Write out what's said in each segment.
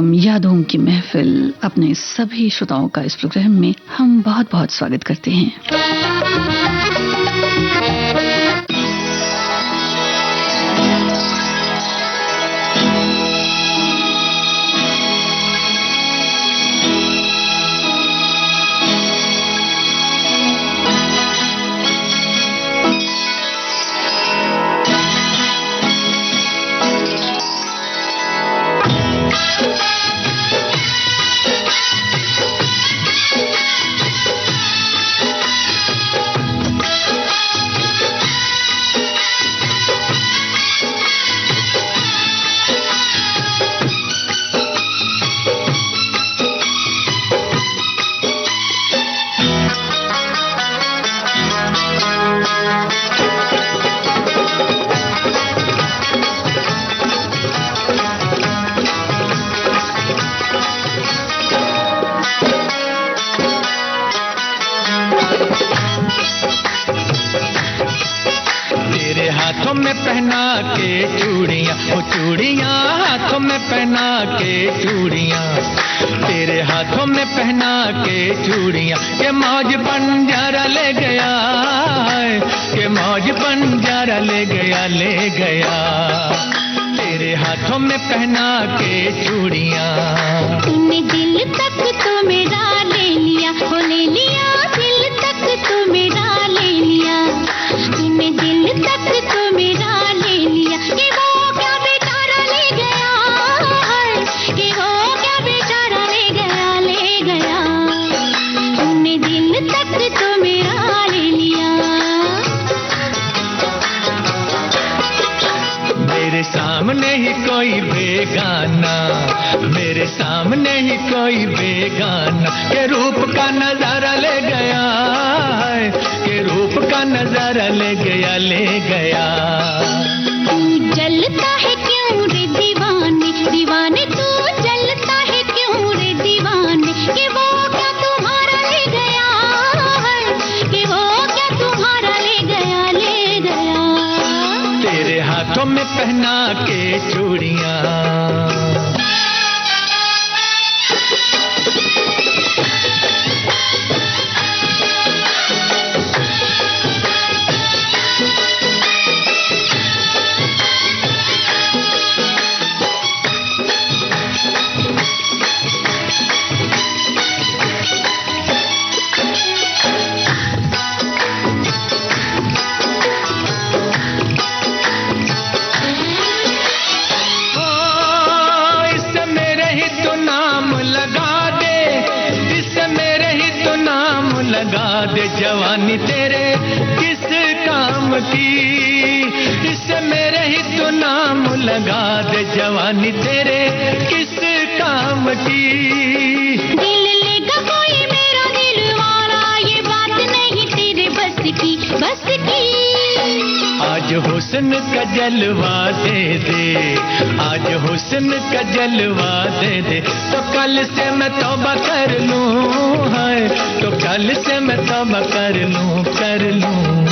कार्यक्रम यादों की महफिल अपने सभी श्रोताओं का इस प्रोग्राम में हम बहुत बहुत स्वागत करते हैं। हाथों में पहना के चूड़ियां, वो चूड़ियां हाथों में पहना के चूड़ियां, तेरे हाथों में पहना के चूड़ियां, के मौज बंजारा ले गया है, के मौज बंजारा ले गया, ले गया तेरे हाथों में पहना के चूड़ियां। तूने दिल तक तो मेरा ले लिया, वो ले लिया दिल तक तो मेरा ले लिया, तूने दिल तक तो मेरा ले लिया, कि वो क्या बेचारा ले गया है, कि वो क्या बेचारा ले गया, ले गया तूने दिल तक तो मेरा ले लिया। मेरे सामने ही कोई बेगाना, मेरे सामने ही कोई बेगाना, के रूप का नजारा ले गया है, के रूप का नजारा ले गया, ले गया। तू जलता है क्यों रे दीवाने, दीवाने तू जलता है क्यों रे दीवाने, कि वो क्या तुम्हारा ले गया है, कि वो क्या तुम्हारा ले गया, ले गया तेरे हाथों में पहना के चूड़ियां। लगा दे जवानी तेरे किस काम की, इससे मेरे ही तो नाम लगा दे जवानी तेरे किस काम की। दिल लेगा कोई मेरा दिल वाला, ये बात नहीं तेरे बस की, बस की। आज हुस्न का जलवा दे दे, आज हुस्न का जलवा दे दे, तो कल से मैं तौबा कर लूं, है तो कल से मैं तौबा कर लूं, कर लूं।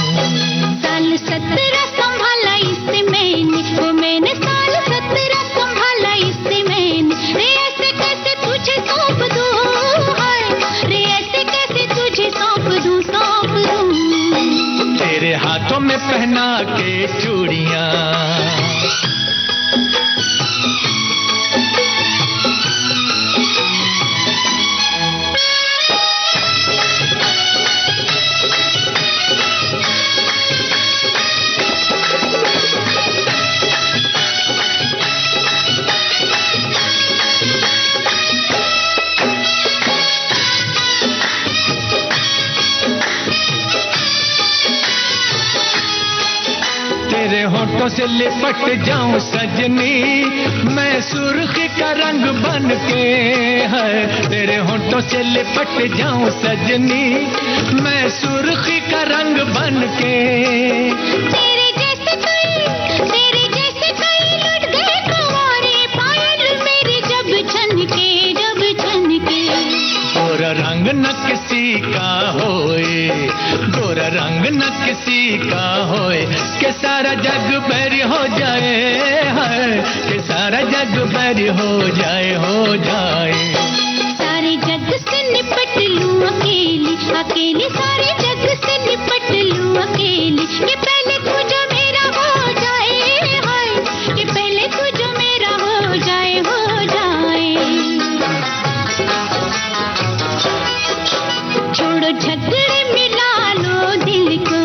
साल 17 संभाला इससे मैंने, वो मैंने साल 17 संभाला इससे मैंने, रे ऐसे कैसे तुझे सौंप दूं, रे ऐसे कैसे तुझे सौंप दूं, सौंप दूं तेरे हाथों में पहना के चूड़ियां। तेरे होठों से लिपट जाऊं सजनी, मैं सुर्खी का रंग बन के, है तेरे होठों से लिपट जाऊं सजनी, मैं सुर्खी का रंग बन के। तेरे जैसे कई लुट गए कुंवारे, पायल मेरी जब छनके, जब छनके। और रंग न किसी का होए, गोरा रंग न किसी का होए कि सारा जग बैरी हो जाए, है कि सारा जग बैरी हो जाए, हो जाए। सारे जग से निपट लूं अकेली, अकेली सारे जग से निपट लूं अकेली, कि पहले तू जो मेरा हो जाए, हाय कि पहले तू जो मेरा हो जाए, हो जाए। छोड़ो झगड़े मिला लो दिल को,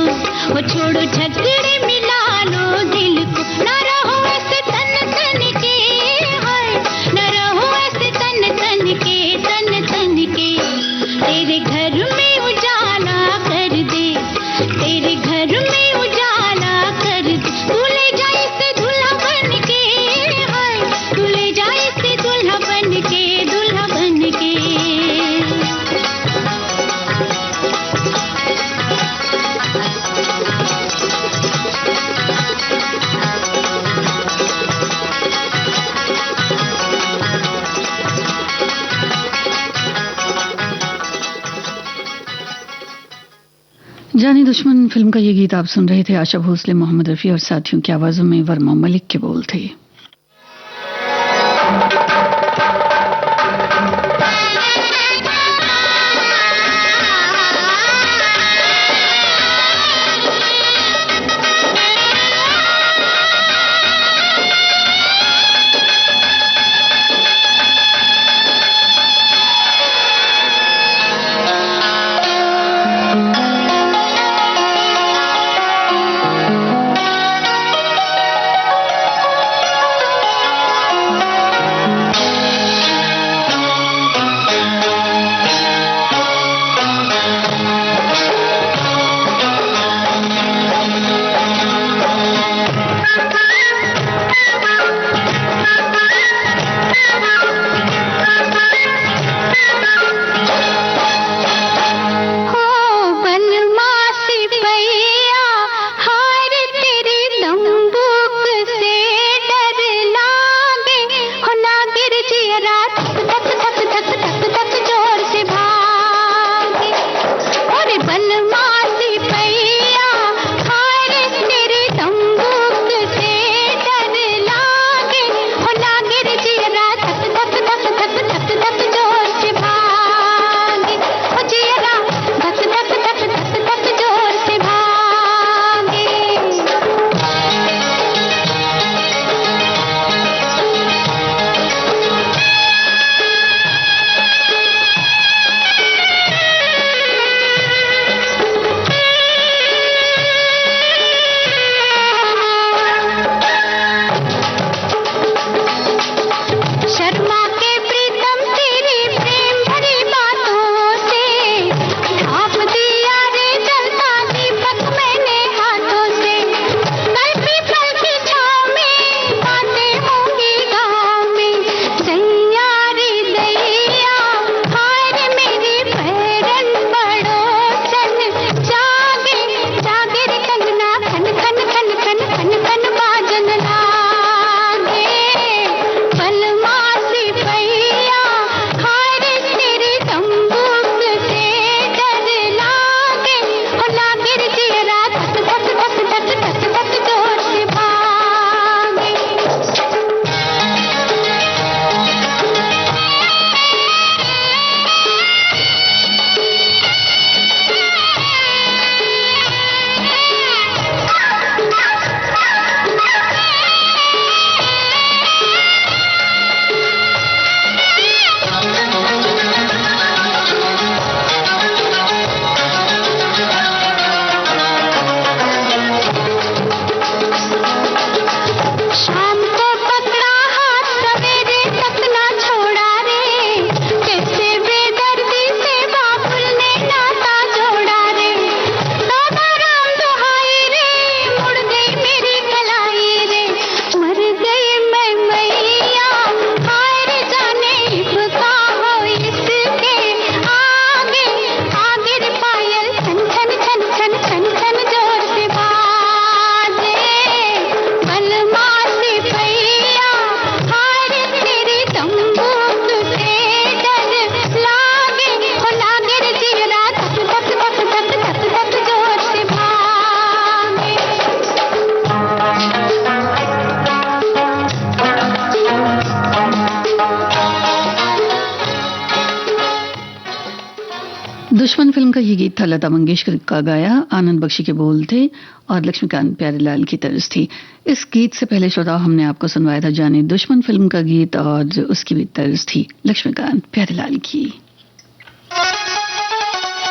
वो छोड़ो झगड़े मिला लो दिल को, ना रहो ऐसे तन तन के, हाय ना रहो ऐसे तन तन के, तन तन के। तेरे घर में उजाला कर दे, तेरे घर में उजाला कर दे, तू ले जाए से दूल्हा बन के, हाय तू ले जाए से दूल्हा बन के, दूल्हा बन के। जानी दुश्मन फिल्म का ये गीत आप सुन रहे थे। आशा भोसले, मोहम्मद रफी और साथियों की आवाजों में वर्मा मलिक के बोल थे। दुश्मन फिल्म का ये गीत था लता मंगेशकर का गाया, आनंद बख्शी के बोल थे और लक्ष्मीकांत प्यारेलाल की तर्ज थी। इस गीत से पहले श्रोता हमने आपको सुनवाया था जाने दुश्मन फिल्म का गीत और उसकी भी तर्ज थी लक्ष्मीकांत प्यारेलाल की।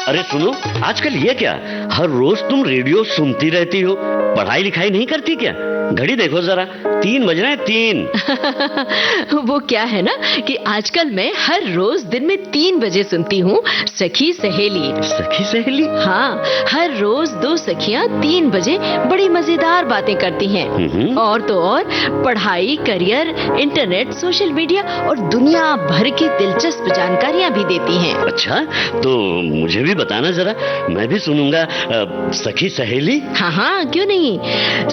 अरे सुनो, आजकल ये क्या, हर रोज तुम रेडियो सुनती रहती हो, पढ़ाई लिखाई नहीं करती क्या? घड़ी देखो जरा, 3 बज रहे हैं, 3। वो क्या है ना कि आजकल मैं हर रोज दिन में 3 बजे सुनती हूँ सखी सहेली। सखी सहेली? हाँ, हर रोज 2 सखियाँ 3 बजे बड़ी मजेदार बातें करती हैं। और तो और पढ़ाई, करियर, इंटरनेट, सोशल मीडिया और दुनिया भर की दिलचस्प जानकारियाँ भी देती हैं। अच्छा, तो मुझे भी बताना जरा, मैं भी सुनूंगा सखी सहेली। हाँ हाँ, क्यों नहीं।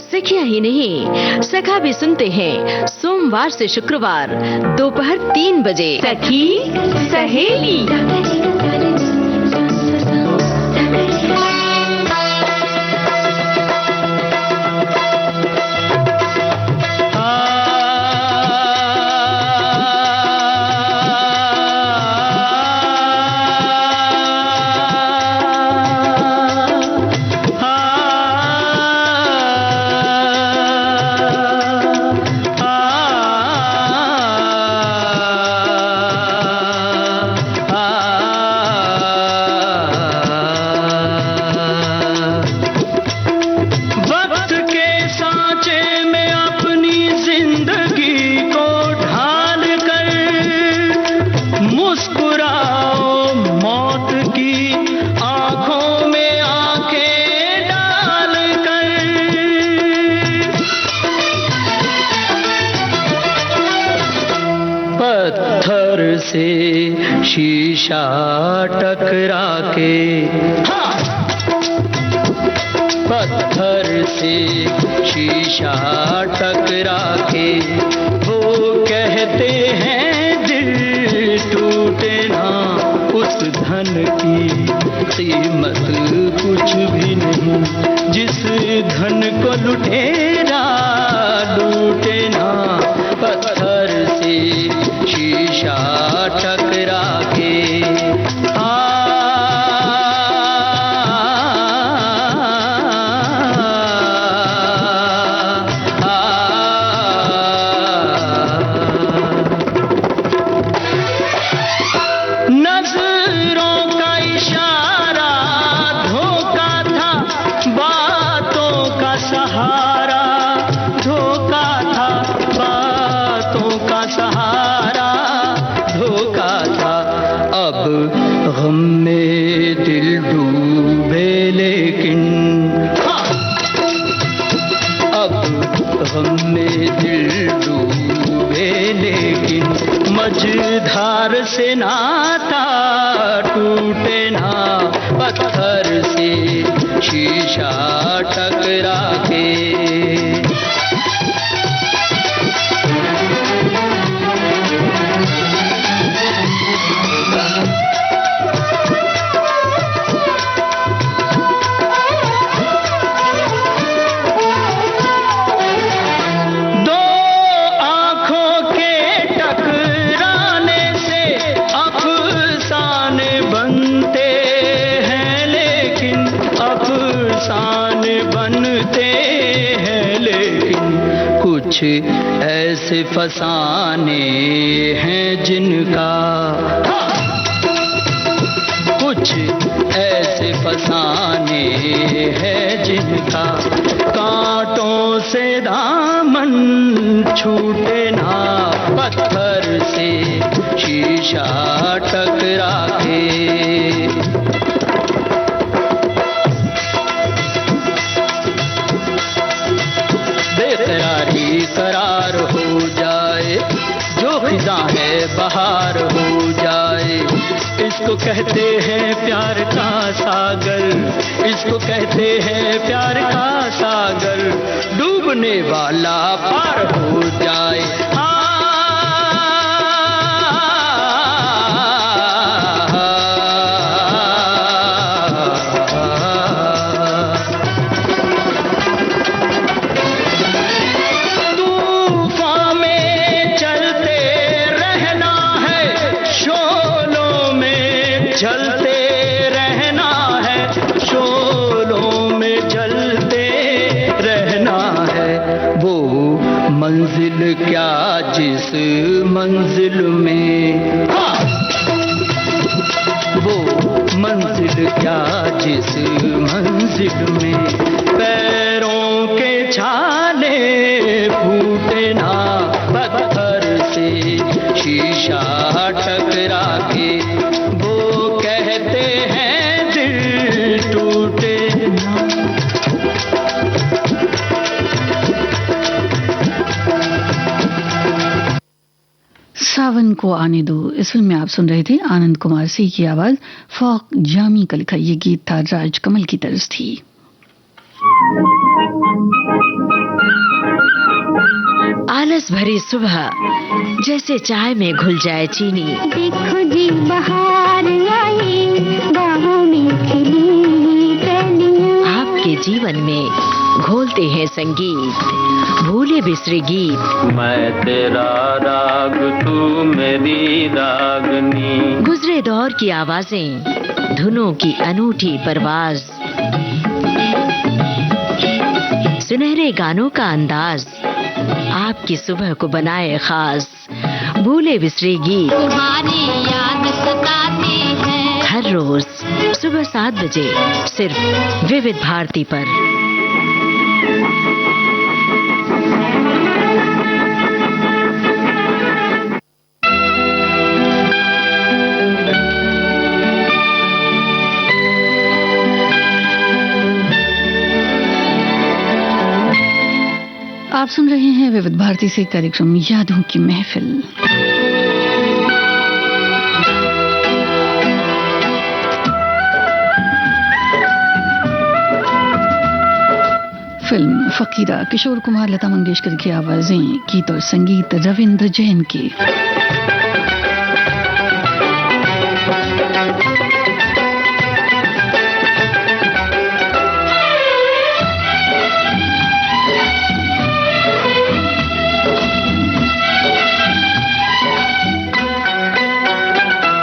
सखियाँ ही नहीं, सखा भी सुनते हैं सोमवार से शुक्रवार दोपहर 3 बजे। सखी सहेली। से शीशा टकरा के, पत्थर से शीशा टकरा के, वो कहते हैं दिल टूटे ना, उस धन की कीमत कुछ भी नहीं, जिस धन को लुटेरा लूटे ना, पत्थर से शीशा टकरा के। गम में दिल डूबे लेकिन, अब गम में दिल डूबे लेकिन, मझधार से नाता टूटे ना, पत्थर से शीशा टकरा के। कुछ ऐसे फसाने हैं जिनका, कुछ ऐसे फसाने हैं जिनका, कांटों से दामन छूटे ना, पत्थर से शीशा टकरा के। बेकरारी करार हो जाए, जो खिज़ा है बहार हो जाए, इसको कहते हैं प्यार का सागर, इसको कहते हैं प्यार का सागर, डूबने वाला पार हो जाए। चलते मंजिल में, वो मंजिल क्या जिस मंजिल में पैरों के छाले फूटे ना, पत्थर से शीशा टकरा के वो कहते हैं दिल टूटे ना। सावन को आने दो, इस फिल्म में आप सुन रहे थे आनंद कुमार सिंह की आवाज, फॉक जामी का लिखा ये गीत था, राज कमल की तर्ज थी। आलस भरी सुबह जैसे चाय में घुल जाए चीनी। देखो जी बहार आई, बाहों में खिली कलियां। आपके जीवन में घोलते हैं संगीत, भूले बिसरे गीत। मैं तेरा राग तू मेरी रागनी। गुजरे दौर की आवाजें, धुनों की अनूठी परवाज, सुनहरे गानों का अंदाज आपकी सुबह को बनाए खास। भूले बिसरे गीत तुम्हारी याद सताती है, हर रोज सुबह 7 बजे सिर्फ विविध भारती पर। आप सुन रहे हैं विविध भारती से कार्यक्रम यादों की महफिल। फिल्म फकीरा, किशोर कुमार, लता मंगेशकर की आवाजें, गीत और संगीत रविंद्र जैन के।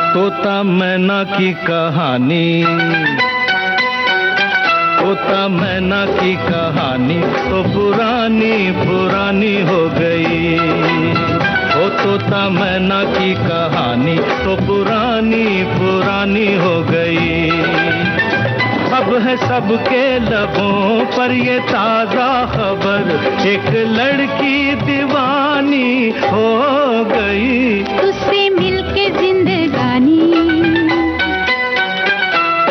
तोता मैना की कहानी, तोता मैना की कहानी तो पुरानी पुरानी हो गई। ओ तोता मैना की कहानी तो पुरानी पुरानी हो गई। अब है सबके लबों पर ये ताजा खबर, एक लड़की दीवानी हो गई। उससे मिलके जिंदगानी,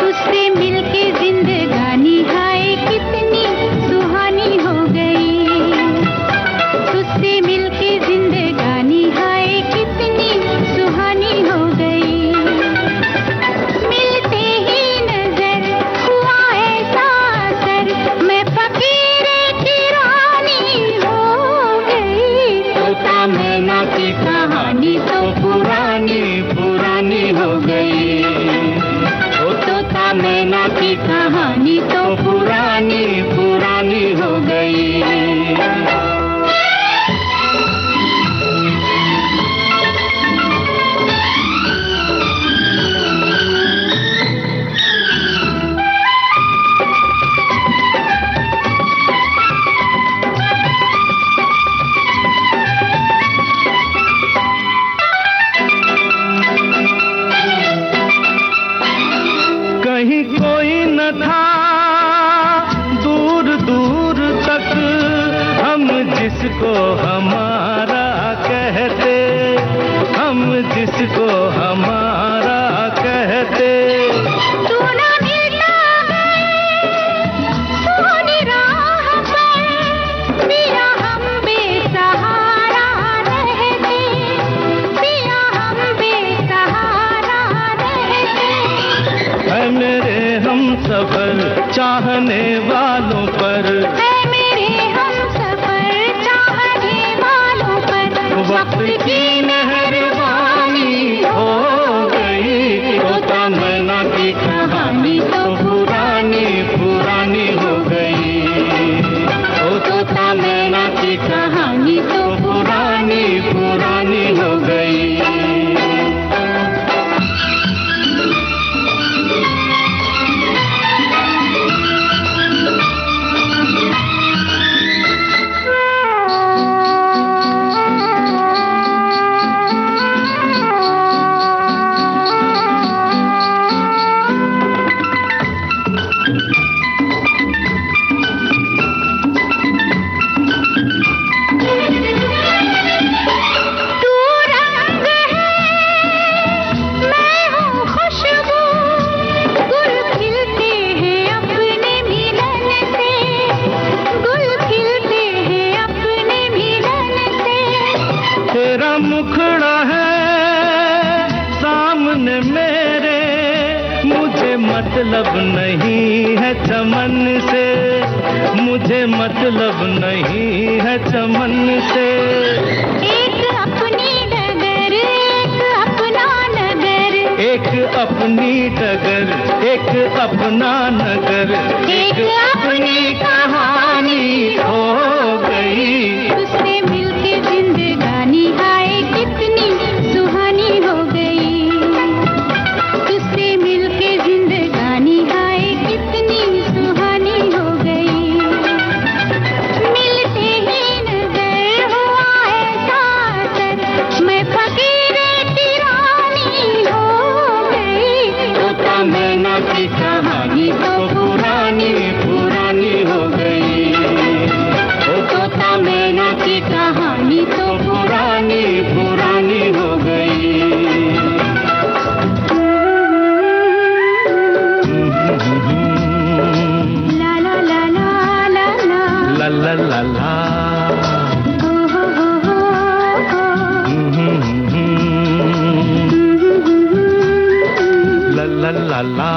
उससे मिलके जिंदगानी हाय कितनी सुहानी हो गई। उससे मिलके जिंदगानी हाय कितनी सुहानी हो गई। मिलते ही नजर हुआ ऐसा असर, मैं फकीर की रानी हो गई। तोता मैना की कहानी तो पुरानी पुरानी हो गई। ओ तोता मैना की कहानी तो पुरानी पुरानी हो गई। कहीं कोई न था दूर दूर तक, हम जिसको हमारा कहते, हम जिसको हमारा कहते। तू ना मिला सोनी राह पर, पिया हम बेसहारा रहते, पिया हम बेसहारा रहते। है मेरे हम सफर चाहने वालों पर, है मेरे हम सफर चाहने वालों पर, वक्त की मेहरबानी हो गई। तोता मैना की कहानी तो पुरानी पुरानी हो गई। ओ तोता मैना की कहानी तो पुरानी पुरानी हो गई। मतलब नहीं है चमन से, मुझे मतलब नहीं है चमन से। एक अपनी डगर एक अपना नगर, एक अपनी डगर एक अपना नगर, एक अपनी कहानी हो गई। तुझसे मिलके जिंदगानी हाय कितनी सुहानी हो गई, तुझसे मिलके जिंदगानी हाय कितनी सुहानी हो गई। मिलते ही नजर हुआ ऐसा असर, मैं फकीर की रानी हो गई। तोता मैना की कहानी तो पुरानी पुरानी हो गई। तोता मैना की कहानी तो पुरानी पुरानी हो गई। ला ला ला ला ला ला ला ला ला ला। ओ हो हो ला ला ला ला।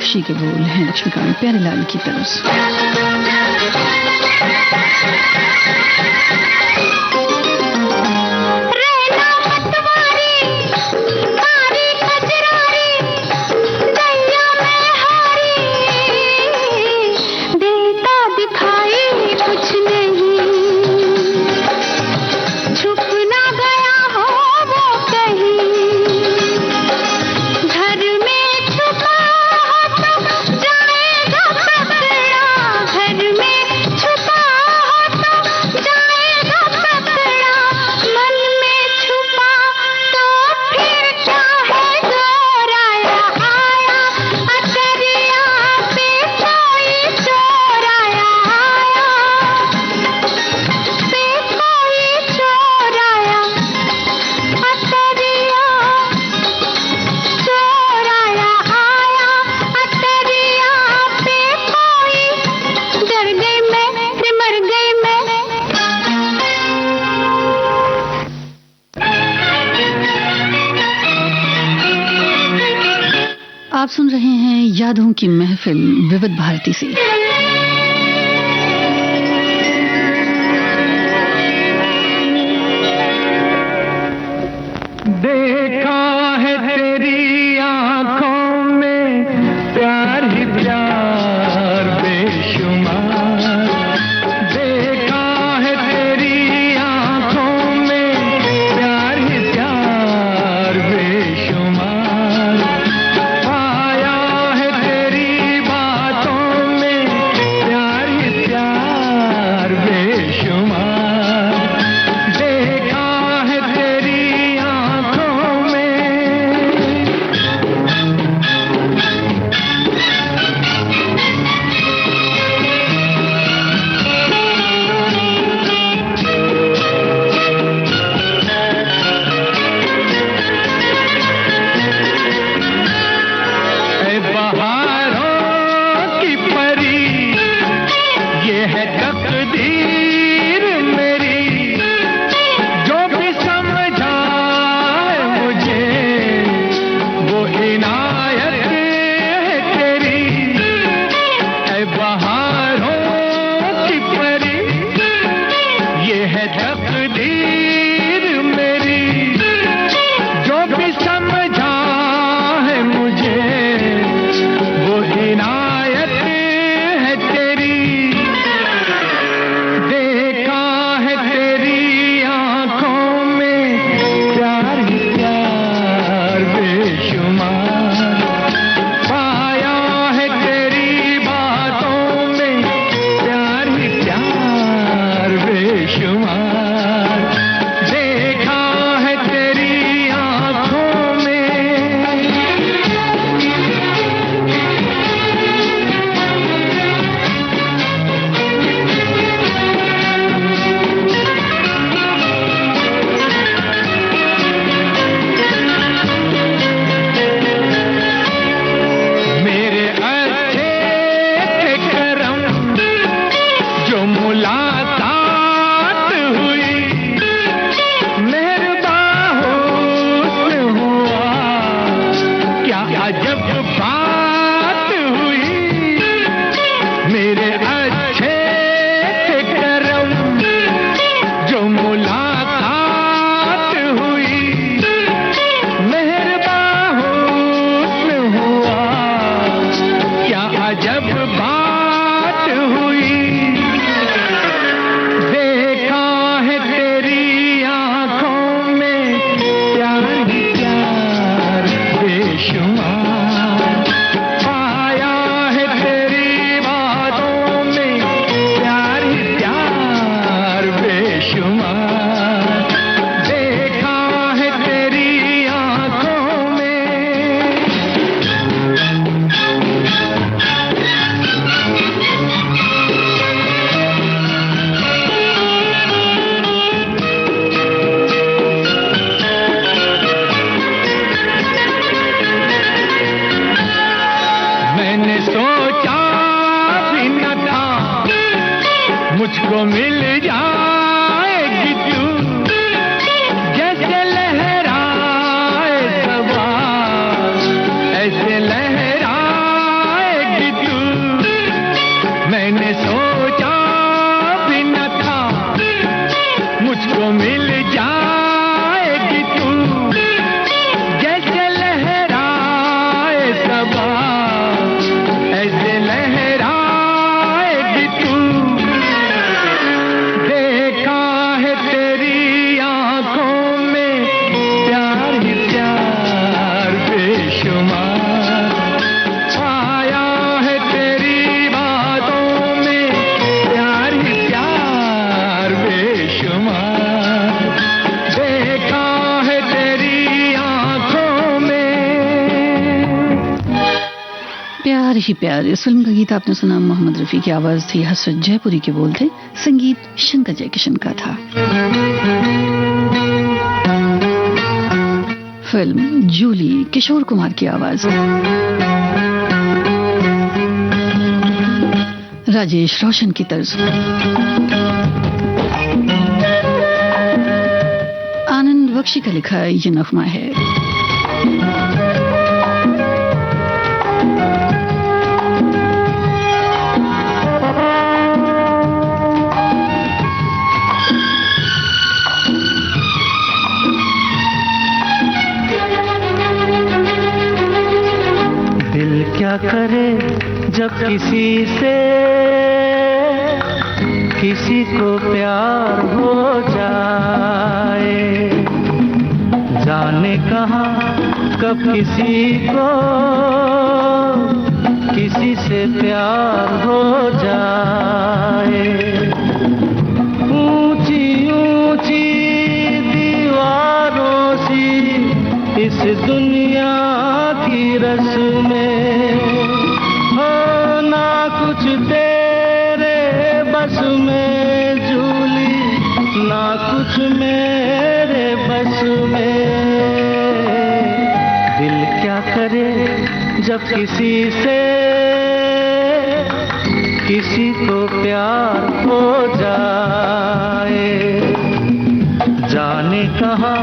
बख्शी के बोल हैं लक्ष्मीकांत प्यारेलाल की तरफ से। आप सुन रहे हैं यादों की महफिल विविध भारती से। देखा है तेरी आंखों में प्यार ही प्यार बेशुमार, देखा है तेरी आंखों में प्यार ही प्यार बेशुमार, आया है तेरी बातों में प्यार ही प्यार बेशुमार, देखा है तेरी आंखों में। ऐ बहारों की परी, ये है तकदीर मेरी, जो भी समझा है मुझे वो इनायत है तेरी। ऐ बहारों की परी, ये है तकदीर मेरी, जो भी समझा है मुझे वो इनायत है तेरी। देखा है तेरी आंखों में प्यार ही प्यार बेशुमार, पाया है तेरी बातों में प्यार ही प्यार बेशुमार, देखा है तेरी आंखों में। मेरे अच्छे थे करम जो मुलाकात हुई, मेहरबान हुस्न हुआ, क्या अजब बात हुई। मेरे अच्छे थे करम जो मुलाकात हुई, मेहरबान हुस्न हुआ, क्या अजब बात हुई। देखा है तेरी आंखों में प्यार ही प्यार बेशुमार, पाया है तेरी बातों में प्यार ही प्यार बेशुमार, देखा है तेरी आंखों में। मैंने सोचा भी न था मुझको मिल जाएगी तू, जैसे लहराए सबा ऐसे लहराए ही प्यार, इस फिल्म का गीत आपने सुना, मोहम्मद रफी की आवाज थी, हसरत जयपुरी के बोल थे, संगीत शंकर जयकिशन का था। फिल्म जूली, किशोर कुमार की आवाज, राजेश रोशन की तर्ज, आनंद बख्शी का लिखा ये नगमा है। दिल क्या करे जब किसी से किसी को प्यार हो जाए, जाने कहाँ कब किसी को किसी से प्यार हो जाए। ऊंची ऊंची दीवारों सी इस दुनिया की रस्में, हो ना कुछ तेरे बस में झूली, ना कुछ मेरे बस में। दिल क्या करे जब किसी से किसी को प्यार हो जाए, जाने कहाँ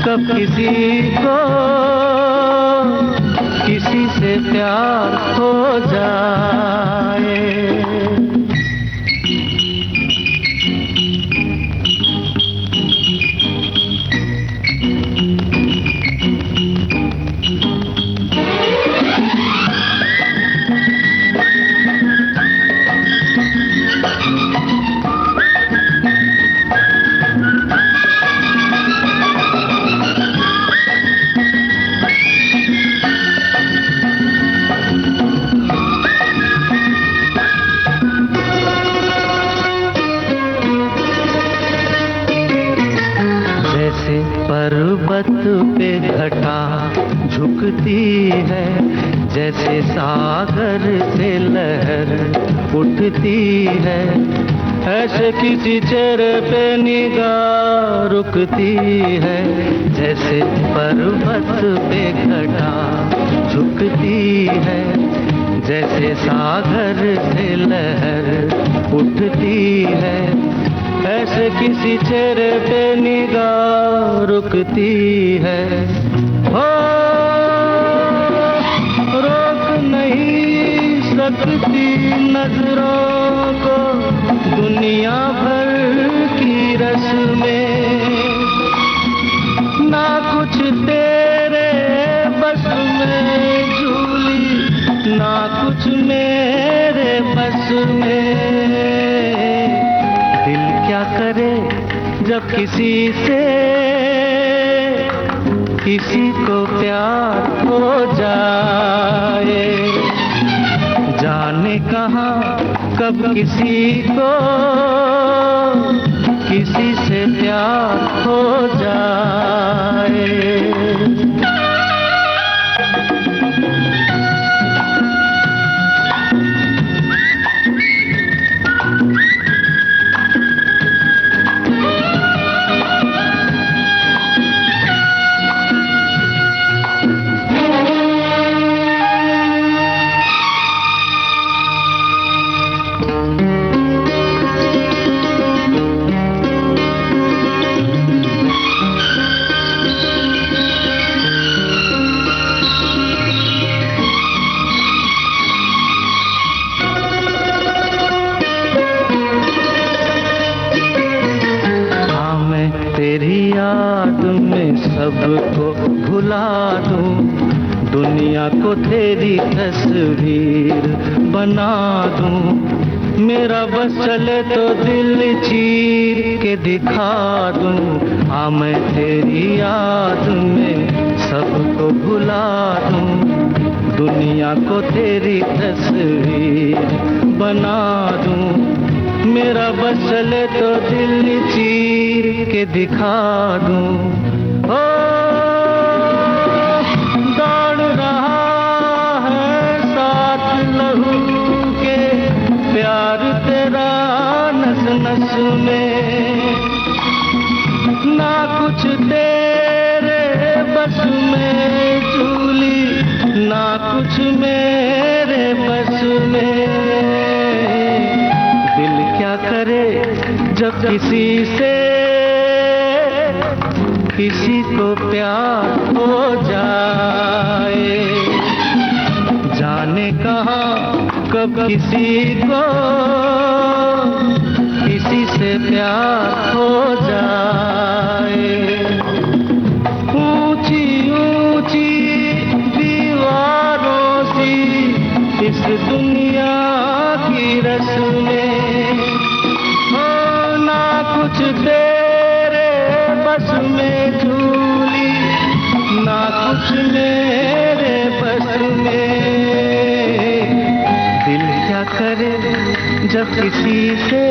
कब किसी को किसी से प्यार हो जाए। पर्वत पे घटा झुकती है, जैसे सागर से लहर उठती है, ऐसे किसी चेहरे पे निगाह रुकती है। जैसे पर्वत पे घटा झुकती है, जैसे सागर से लहर उठती है, ऐसे किसी चेहरे पे निगाह रुकती है। हो रोक नहीं सकती नजरों को दुनिया भर की रस्में, ना कुछ तेरे बस में झूली, ना कुछ मेरे बस में। दिल क्या करे जब किसी से किसी को प्यार हो जाए, जाने कहाँ कब किसी को किसी से प्यार हो जाए। सबको भुला दूं, दुनिया को तेरी तस्वीर बना दूं, मेरा बस चले तो दिल चीर के दिखा दूं। हाँ मैं तेरी याद में सबको भुला दूं, दुनिया को तेरी तस्वीर बना दूं, मेरा बस चले तो दिल चीर के दिखा दूं। ओ दौड़ रहा है साथ किसी से किसी को प्यार हो जाए, जाने कहाँ कब किसी को किसी से प्यार हो जाए। ऊंची ऊंची दीवारों सी इस दुनिया की रस्में, हो ना कुछ तेरे बस में झूली, ना कुछ मेरे बस में। दिल क्या करे जब किसी से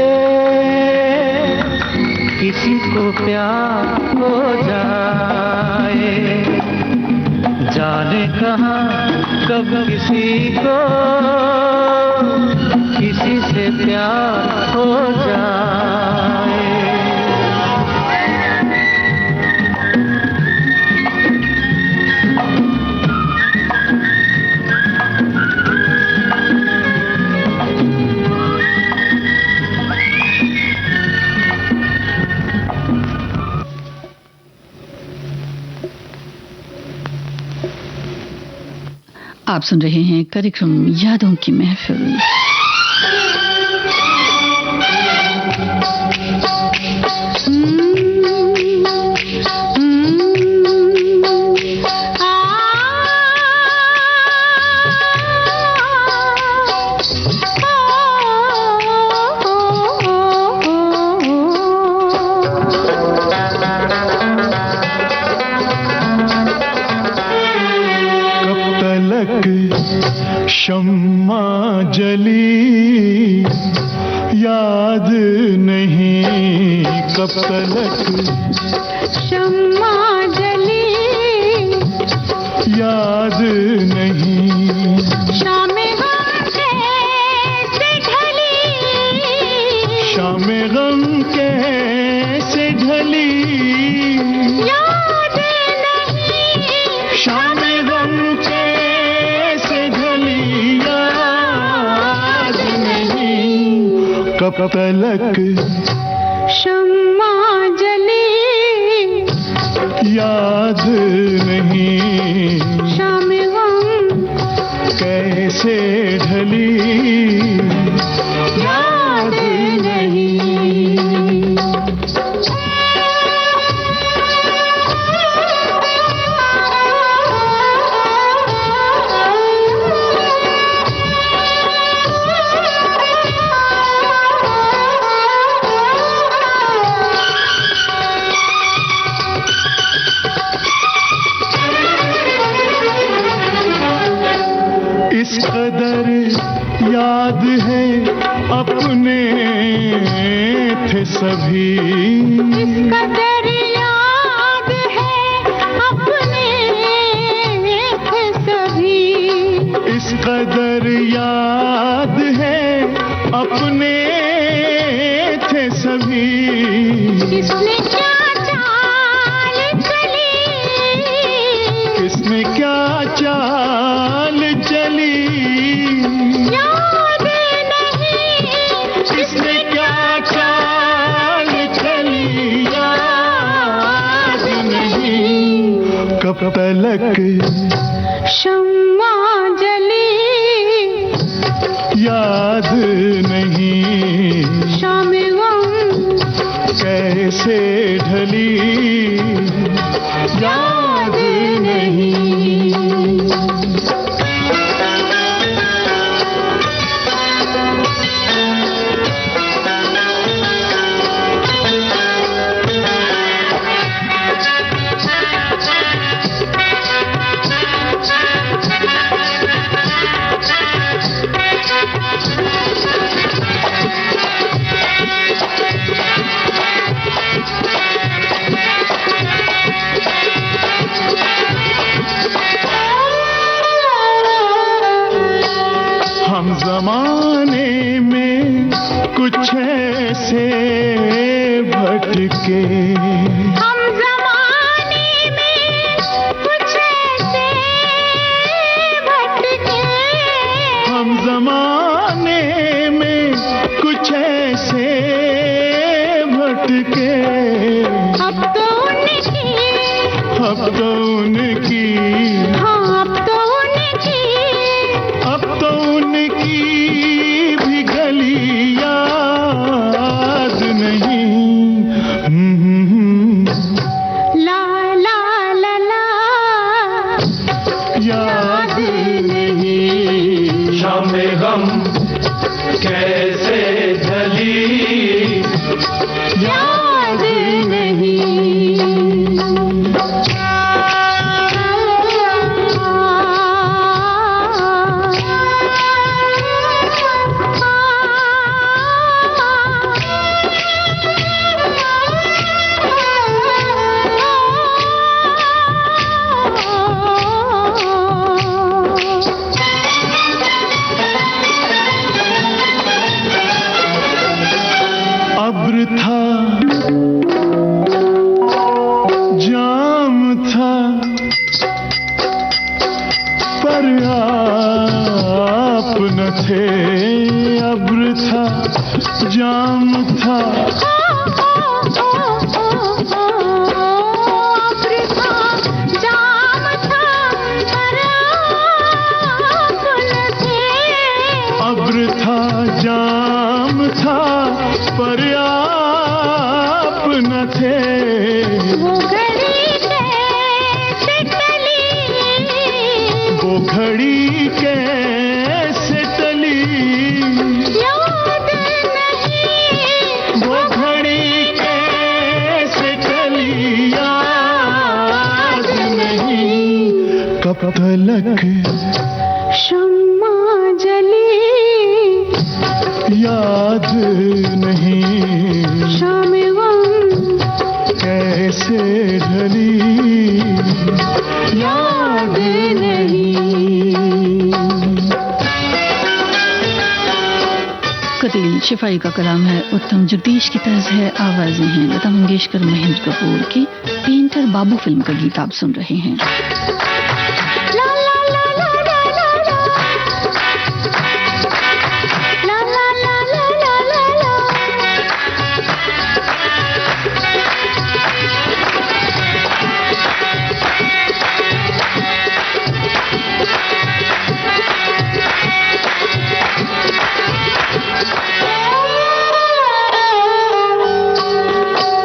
किसी को प्यार हो जाए, जाने कहाँ कब किसी को किसी से प्यार हो जाए। आप सुन रहे हैं कार्यक्रम यादों की महफिल। शम्मा जली याद नहीं कब तलक, शम्मा जली याद नहीं, शाम गम कैसे ढली, शाम गम कैसे ढली, याद नहीं, शाम गम कैसे ढली, याद नहीं कब तलक, शम्मा जली याद नहीं, शाम गम कैसे ढली, याद नहीं। इस कदर याद है अपने थे सभी, इस कदर याद है अपने थे सभी, इस कदर याद है अपने थे सभी, किसने क्या चाल चली, किसने क्या चाल चली, याद नहीं, किसने क्या चाल चली, याद नहीं कब तलक, शम्मा जली याद नहीं, शाम गम कैसे ढली, याद नहीं। हम जमाने में कुछ ऐसे भटके, हम जमाने में कुछ ऐसे भटके, हम जमाने में कुछ ऐसे याद अब्र था, जाम था, पर आप न थे। अब्र था, जाम था, अब्र था, जाम था, पर आप न थे। वो घड़ी कैसे टली, वो घड़ी कैसे टली, याद नहीं। वो घड़ी कैसे टली, याद नहीं। कब तलक शम्मा जली, याद नहीं। शाम गम कैसे ढली, याद नहीं। कतील शिफाई का कलाम है, उत्तम जगदीश की तर्ज है, आवाजें हैं लता मंगेशकर, महेंद्र कपूर की। पेंटर बाबू फिल्म का गीत आप सुन रहे हैं। ला ला ला ला ला ला ला, ला ला ला ला ला ला ला।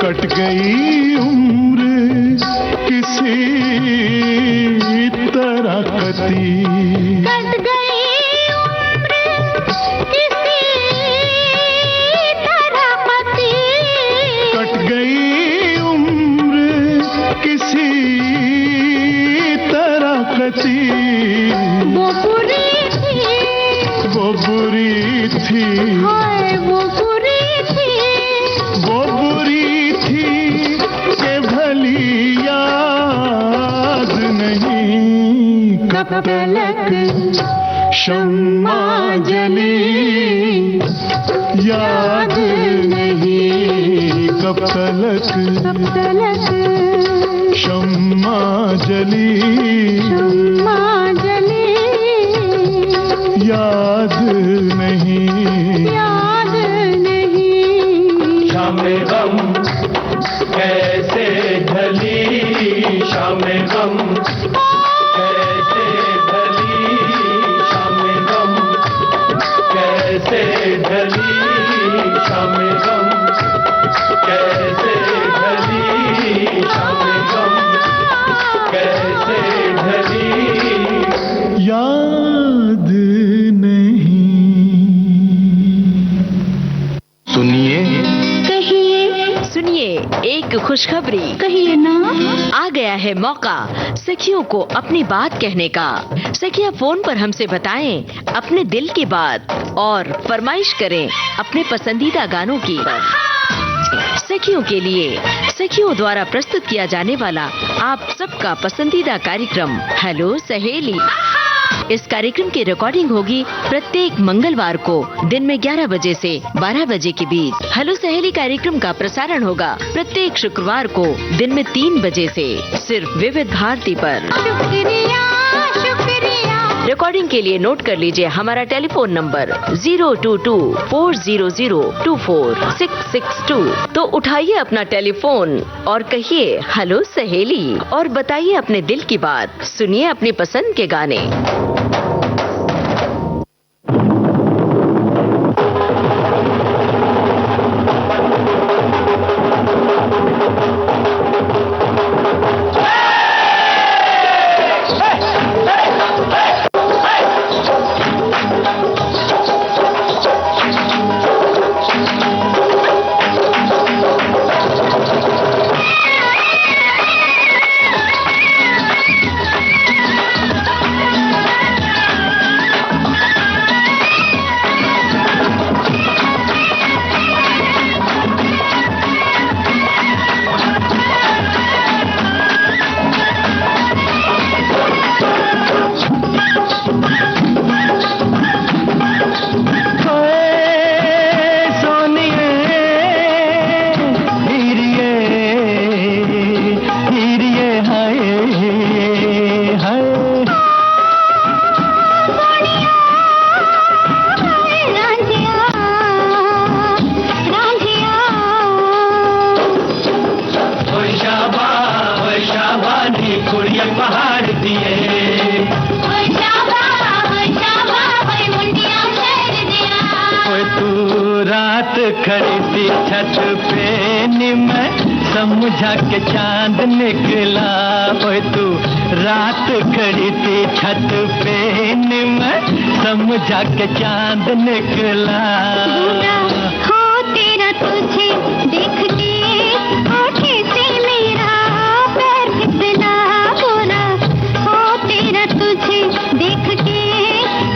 कट गई उम्र किसी तरह कती, कट गई उम्र किसी तरह पति, कट गई उम्र किसी तरह कती। वो बुरी थी, वो बुरी थी, हाय वो बुरी थी। वो बुरी थी कि भली याद नहीं। कब तलक शम्मा जली, याद नहीं। कब तलक तलक शम्मा जली, शम्मा जली, याद नहीं। याद नहीं। शाम गम कैसे ढली, शाम गम कैसे ढली, शाम गम कैसे ढली, शाम गम कैसे ढली, शाम गम कैसे ढली। याद नहीं। सुनिए, कहिए, सुनिए एक खुशखबरी। कहिए ना। आ गया है मौका सखियों को अपनी बात कहने का। सखियां फोन पर हमसे बताएं अपने दिल की बात और फरमाइश करें अपने पसंदीदा गानों की। सखियों के लिए सखियों द्वारा प्रस्तुत किया जाने वाला आप सबका पसंदीदा कार्यक्रम हेलो सहेली। इस कार्यक्रम की रिकॉर्डिंग होगी प्रत्येक मंगलवार को दिन में 11 बजे से 12 बजे के बीच। हेलो सहेली कार्यक्रम का प्रसारण होगा प्रत्येक शुक्रवार को दिन में 3 बजे से सिर्फ विविध भारती पर। शुक्रिया शुक्रिया। रिकॉर्डिंग के लिए नोट कर लीजिए हमारा टेलीफोन नंबर 022-400-24662। तो उठाइए अपना टेलीफोन और कहिए हेलो सहेली और बताइए अपने दिल की बात। सुनिए अपनी पसंद के गाने। रात खड़ी थी छत पे नी मैं समझा के चांद निकला। ओए तू रात खड़ी थी छत पे नी मैं समझा के चांद निकला। हो तेरा तुझे देख के आँखें से मेरा पैर फिसला। बुरा हो तेरा तुझे देख के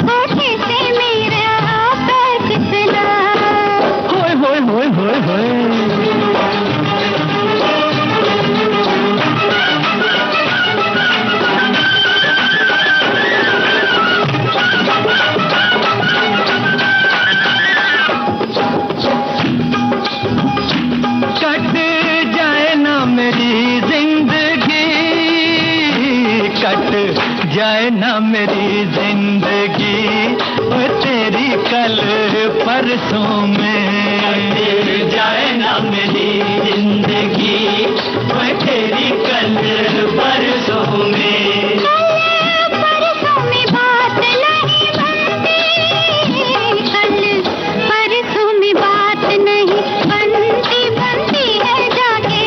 आँखें से मेरा पैर फिसला। होए होए होए होए होए। जाए ना मेरी जिंदगी ओ तेरी कल परसों में। जाए ना मेरी जिंदगी ओ तेरी कल परसों में। परसों में बात नहीं बनती, कल परसों में बात नहीं बनती, बनती है जाके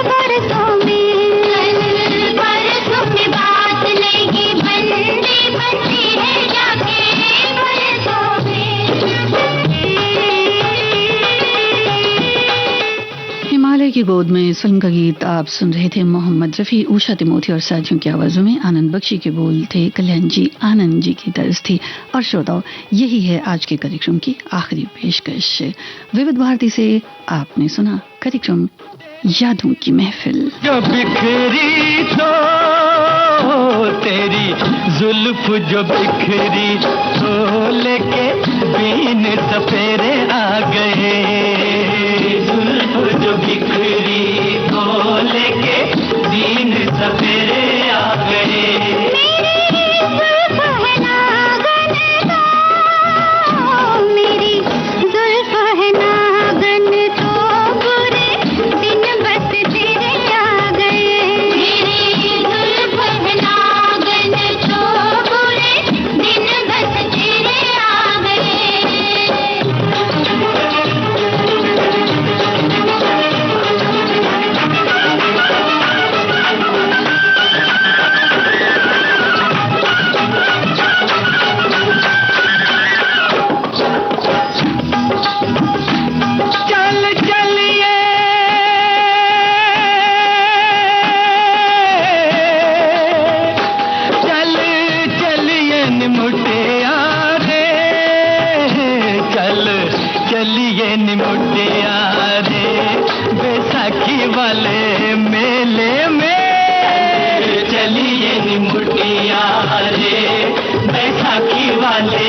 बरसों में। कल परसों में बात नहीं बनती, बनती है जाके बरसों में। हिमालय की गोद में इस फिल्म का गीत आप सुन रहे थे। मोहम्मद रफ़ी, उषा तिमोथी और साथियों की आवाज़ों में आनंद बख्शी के बोल थे, कल्याण जी आनंद जी की तर्ज थी। और श्रोताओं, यही है आज के कार्यक्रम की आखिरी पेशकश। विविध भारती से आपने सुना कार्यक्रम यादों की महफिल। जो बिखरी तो तेरी जुल्फ जो बिखरी तो लेके बीन सपेरे आ गए। जुल्फ जो बिखरी तो लेके बीन सपेरे आ गए। मेरी जुल्फ है नागन तो बुरे दिन बस तेरे आ गए। मेरी जुल्फ है नागन तो बुरे दिन बस तेरे आ गए। चलिए निमुटिया रे बैसाखी वाले मेले में। चलिए निमुटिया रे बैसाखी वाले